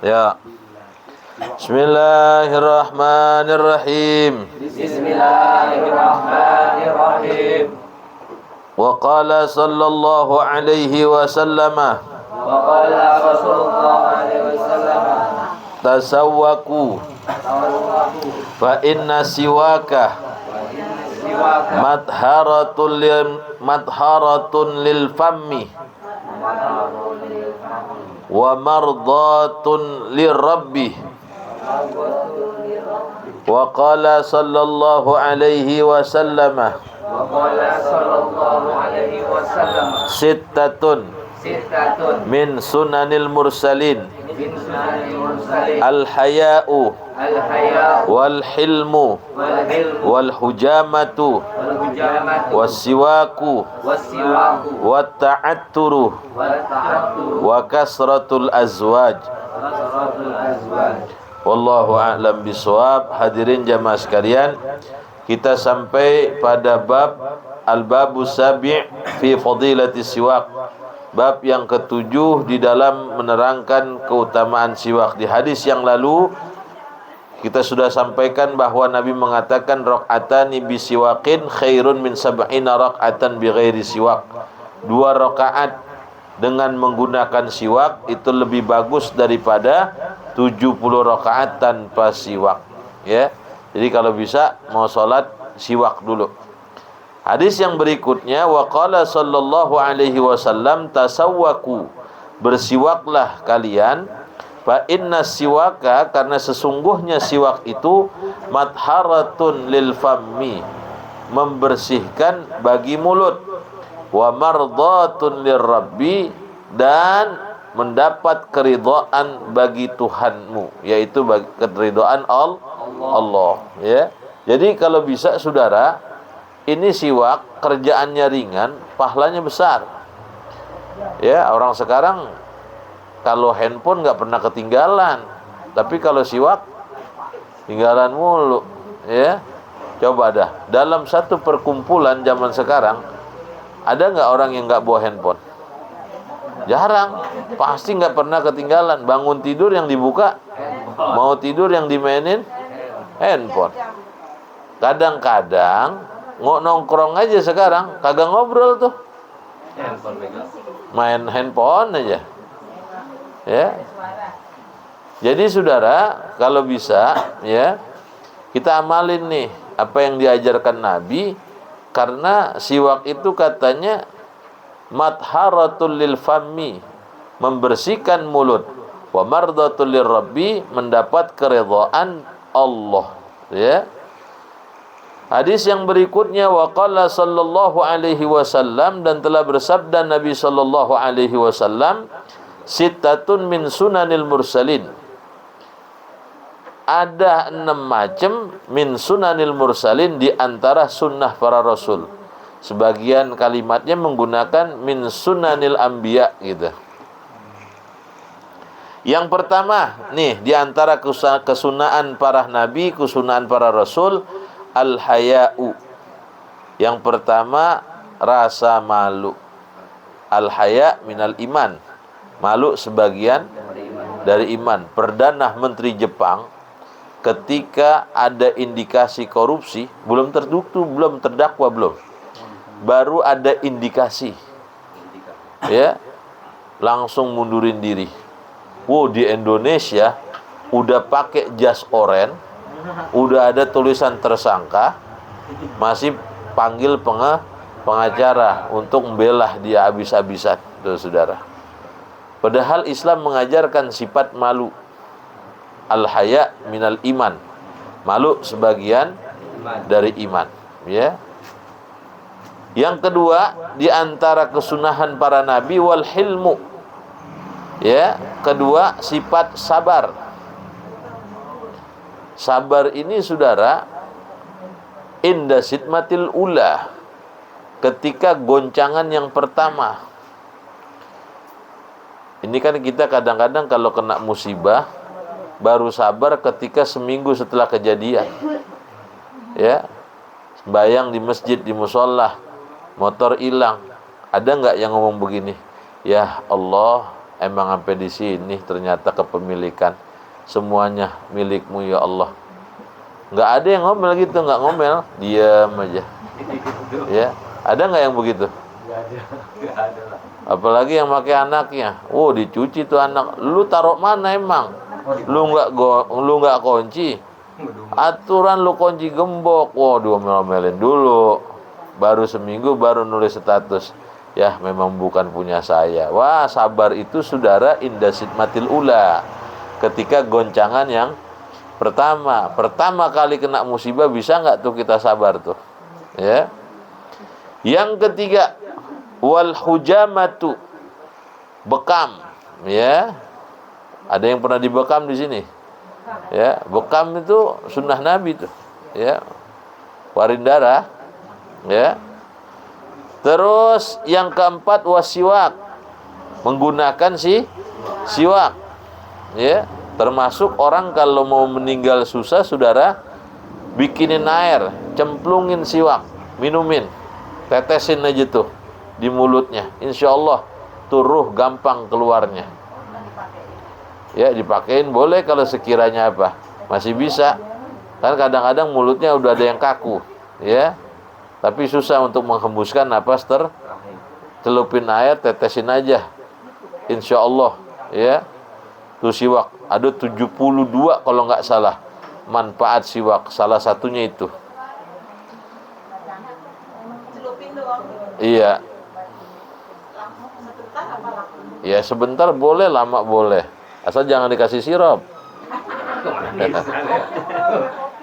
Ya. Bismillahirrahmanirrahim. Bismillahirrahmanirrahim. Wa qala sallallahu alaihi wasallam, Wa qala Rasulullah alaihi wasallam, tasawwaku fa inna siwaka madharatun lil fammi wa mardatun lirabbi. Wa qala sallallahu alaihi wasallam, wa qala sallallahu alaihi wasallam, sittatun min sunanil mursalin, min sunanil mursalin, al-haya'u al-haya'u wal hilmu wal hilmu wal hujamatu wal hujamatu was-siwaku was-siwaku wat ta'atturu wat ta'atturu wa kasratul azwaj. wa kasratul azwaj. Wallahu a'lam bishawab. Hadirin jamaah sekalian, kita sampai pada bab al-babu sabi' fi fadilati siwak, bab yang ketujuh di dalam menerangkan keutamaan siwak. Di hadis yang lalu kita sudah sampaikan bahwa Nabi mengatakan rakaatani bisiwakin khairun min sab'ina rakaatan bighairi siwak. 2 rakaat dengan menggunakan siwak itu lebih bagus daripada 70 rakaat tanpa siwak, ya. Jadi kalau bisa mau salat siwak dulu. Hadis yang berikutnya, wa qala sallallahu alaihi wasallam, tasawwaku, bersiwaklah kalian, fa inna siwaka, karena sesungguhnya siwak itu madharatun lil fammi, membersihkan bagi mulut, wa mardatun lirabbi, dan mendapat keridhaan bagi Tuhanmu, yaitu bagi keridhaan Allah, ya. Jadi kalau bisa saudara, ini siwak kerjaannya ringan, pahalanya besar. Ya, orang sekarang kalau handphone nggak pernah ketinggalan, tapi kalau siwak tinggalan mulu, ya. Coba dah, dalam satu perkumpulan zaman sekarang ada nggak orang yang nggak bawa handphone? Jarang, pasti nggak pernah ketinggalan. Bangun tidur yang dibuka, mau tidur yang dimainin handphone. Kadang-kadang nongkrong aja sekarang kagak ngobrol tuh, main handphone aja, ya. Jadi saudara, kalau bisa, ya, kita amalin nih apa yang diajarkan Nabi, karena siwak itu katanya madharatul lil fammi, membersihkan mulut, wa mardatul lirabbi, mendapat keridhaan Allah, ya. Hadis yang berikutnya, wa qala sallallahu alaihi wasallam, dan telah bersabda Nabi sallallahu alaihi wasallam, sittatun min sunanil mursalin, ada 6 macam min sunanil mursalin, di antara sunnah para rasul. Sebagian kalimatnya menggunakan min sunanil anbiya gitu. Yang pertama nih, di antara kesunaan para nabi, kesunaan para rasul, al-haya'u. Yang pertama, rasa malu. Al-haya' minal iman. Malu sebagian dari iman. Perdana Menteri Jepang ketika ada indikasi korupsi, belum terdakwa, baru ada indikasi, ya, langsung mundurin diri. Wow, di Indonesia udah pakai jas oranye, udah ada tulisan tersangka, masih panggil pengacara untuk membelah dia habis-habisan, saudara. Padahal Islam mengajarkan sifat malu. Al-haya minal iman, malu sebagian dari iman, ya. Yang kedua, di antara kesunahan para nabi, wal hilmu, ya. Kedua, sifat sabar. Sabar ini saudara, inda sidmatil ula, ketika goncangan yang pertama. Ini kan kita kadang-kadang kalau kena musibah baru sabar ketika seminggu setelah kejadian, ya. Bayang di masjid, di musola, motor hilang, ada nggak yang ngomong begini, ya Allah, emang sampai di sini ternyata kepemilikan semuanya milikmu ya Allah. Nggak ada yang ngomel gitu, nggak ngomel, diam aja. Ya, ada nggak yang begitu? Nggak ada lah. Apalagi yang pakai anaknya, dicuci tuh anak, lu taruh mana emang? Lu nggak kunci, aturan lu kunci gembok, diomelin dulu, baru seminggu baru nulis status, ya memang bukan punya saya. Wah, sabar itu saudara indah sidmatil ula, ketika goncangan yang pertama kali kena musibah, bisa nggak tuh kita sabar tuh, ya. Yang ketiga, wal hujamatu, bekam, ya. Ada yang pernah dibekam di sini? Ya, bekam itu sunnah Nabi tuh, ya. Warin darah, ya. Terus yang keempat wasiwak, menggunakan siwak, ya. Termasuk orang kalau mau meninggal susah, saudara, bikinin air, cemplungin siwak, minumin, tetesin aja tuh di mulutnya, insya Allah tuh ruh gampang keluarnya. Ya, dipakein boleh kalau sekiranya masih bisa. Kan kadang-kadang mulutnya udah ada yang kaku, ya, tapi susah untuk menghembuskan napas, celupin air, tetesin aja, insya Allah, ya. Tuh siwak ada 72 kalau nggak salah manfaat siwak, salah satunya itu. Iya. Ya sebentar boleh, lama boleh, asal jangan dikasih sirup.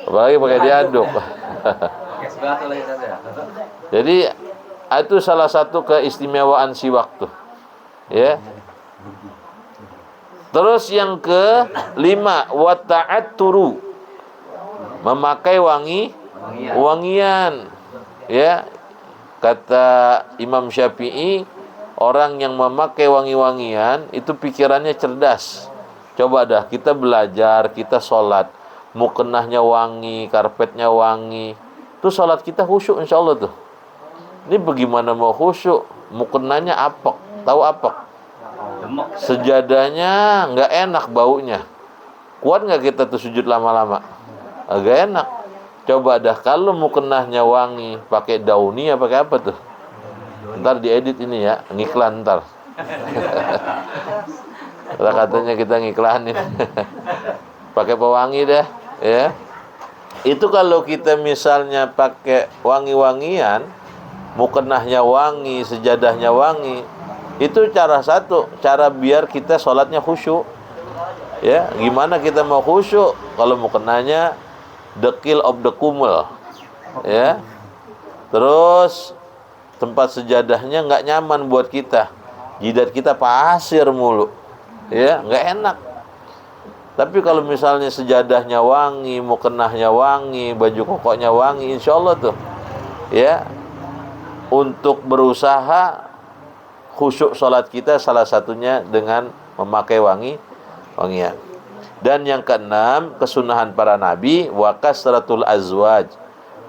Apalagi pakai diaduk. Jadi itu salah satu keistimewaan siwak tuh, ya. Terus yang ke-5, wa ta'atturu, memakai wangian, ya. Kata Imam Syafi'i, orang yang memakai wangi-wangian itu pikirannya cerdas. Coba dah kita belajar, kita sholat, mukenahnya wangi, karpetnya wangi, itu sholat kita khusyuk insya Allah tuh. Ini bagaimana mau khusyuk, mukenahnya apek, tahu apek, sejadahnya nggak enak baunya, kuat nggak kita tuh sujud lama-lama? Agak enak. Coba dah kalau mukenahnya wangi, pakai dauni apa pakai apa tuh? Ntar diedit ini ya, ngiklan ntar. Katanya kita ngiklanin. Pakai pewangi dah, ya. Itu kalau kita misalnya pakai wangi-wangian, mukenahnya wangi, sejadahnya wangi, itu cara biar kita sholatnya khusyuk. Ya, gimana kita mau khusyuk kalau mukenahnya the kill of the kumul, ya. Terus tempat sejadahnya nggak nyaman buat kita, jidat kita pasir mulu, ya, nggak enak. Tapi kalau misalnya sejadahnya wangi, mukenahnya wangi, baju kokoknya wangi, insya Allah tuh, ya, untuk berusaha khusyuk sholat kita salah satunya dengan memakai wangian. Dan yang keenam, kesunahan para nabi, wa kasratul azwaj,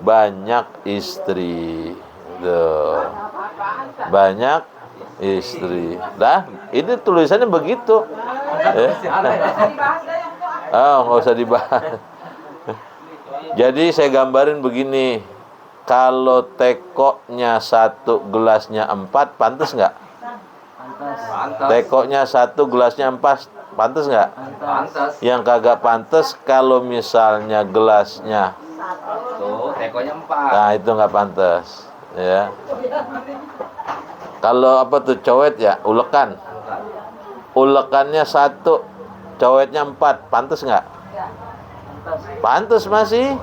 banyak istri. Tuh. Banyak istri. Dah, ini tulisannya begitu. Nggak usah dibahas. Jadi saya gambarin begini, kalau tekoknya 1, gelasnya 4, pantas nggak? Tekoknya 1, gelasnya 4, pantas nggak? Pantas. Yang kagak pantas kalau misalnya gelasnya Tuh, tekonya 4. nah itu nggak pantas, ya. Kalau apa tuh cowet ya, ulekannya 1, cowetnya 4, pantas nggak? Pantas masih.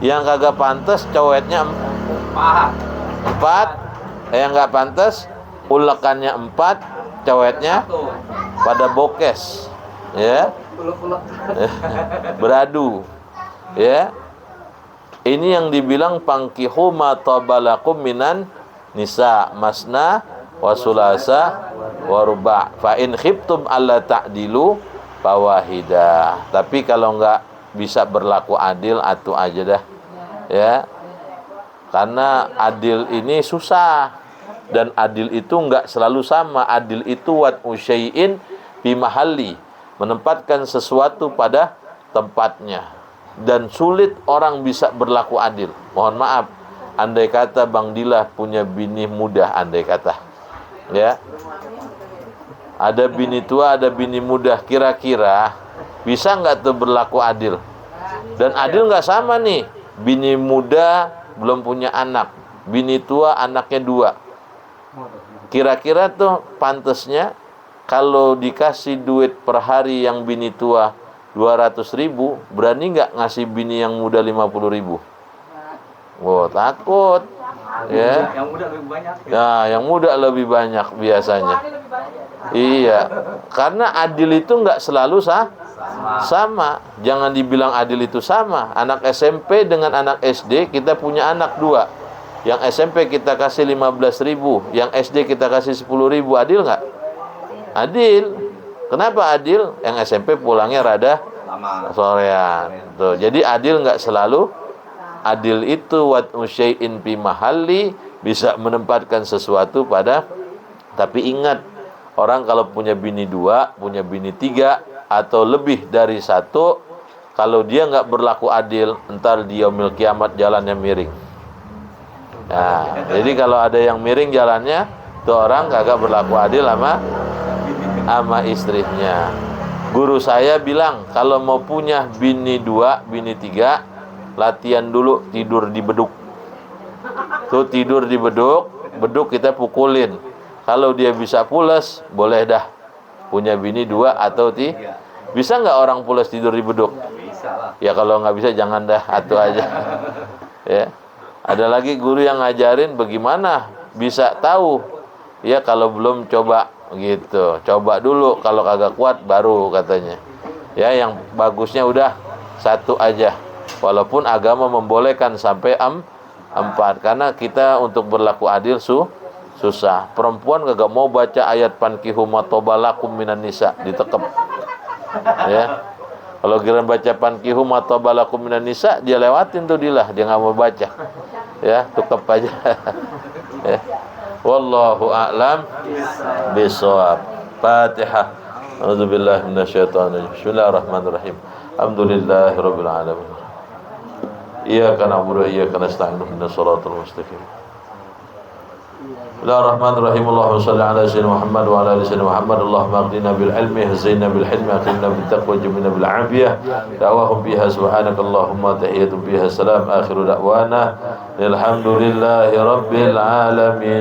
Yang kagak pantas cowetnya 4, yang nggak pantas ulekannya 4, cowetnya pada bokes, ya. Beradu, ya. Ini yang dibilang pangkihu ma tabalakum minan nisa masna wa sulasa wa ruba' fa in khiftum alla ta'dilu fawahida. Tapi kalau enggak bisa berlaku adil, atu aja dah, ya. Karena adil ini susah, Dan adil itu enggak selalu sama. Adil itu wad'u syai'in fi mahalli, menempatkan sesuatu pada tempatnya. Dan sulit orang bisa berlaku adil. Mohon maaf, andai kata Bang Dilah punya bini muda, andai kata, ya, ada bini tua, ada bini muda, kira-kira bisa nggak tuh berlaku adil? Dan adil nggak sama nih, bini muda belum punya anak, bini tua anaknya 2. Kira-kira tuh pantesnya kalau dikasih duit per hari yang bini tua 200.000, berani nggak ngasih bini yang muda 50.000? Wow, takut, ya. Yang muda lebih banyak. Nah, yang muda lebih banyak biasanya. Iya, karena adil itu nggak selalu sama. Jangan dibilang adil itu sama. Anak SMP dengan anak SD, kita punya anak 2. Yang SMP kita kasih 15.000, yang SD kita kasih 10.000, adil nggak? Adil. Kenapa adil? Yang SMP pulangnya rada sorean. Tuh, jadi adil nggak selalu. Adil itu wad'u syai'in fi mahalli, bisa menempatkan sesuatu pada. Tapi ingat, orang kalau punya bini 2, punya bini 3, atau lebih dari 1, kalau dia nggak berlaku adil, entar di yaumil kiamat jalannya miring. Nah, jadi kalau ada yang miring jalannya, itu orang kagak berlaku adil sama istrinya. Guru saya bilang, kalau mau punya bini 2, bini 3, latihan dulu tidur di beduk. Tuh tidur di beduk kita pukulin. Kalau dia bisa pules, boleh dah punya bini 2 atau 3. Bisa nggak orang pules tidur di beduk? Bisa lah. Ya kalau nggak bisa jangan dah, atuh aja. Ya. Ada lagi guru yang ngajarin bagaimana bisa tahu. Ya kalau belum coba gitu. Coba dulu, kalau kagak kuat baru katanya. Ya, yang bagusnya udah 1 aja. Walaupun agama membolehkan sampai 4, karena kita untuk berlaku adil susah. Perempuan kagak mau baca ayat pankihu ma tobalakum minan nisa, ditekep. Ya. Kalau giliran baca pankihu ma tobalakum minan nisa, dia lewatin tuh dia nggak mau baca. Ya, tukep aja. Ya. Wallahu a'lam bishawab. Fatihah. A'udzubillahi minasyaitonir rajim. Bismillahirrahmanirrahim. Alhamdulillahirabbil alamin. Iyyaka na'budu wa iyyaka nasta'in. Ihdinas siratal mustaqim. Bismillahirrahmanirrahim. Allahumma shalli ala sayyidina Muhammad wa ala ali sayyidina Muhammad. Allahumma aqdina bil ilmi, hazzina bil hilmi, aqimna bit taqwa, jumina bil afiyah. Da'wahum fiha subhanakallahumma tahiyyatun fiha salam. Akhiru da'wana alhamdulillahi rabbil alamin.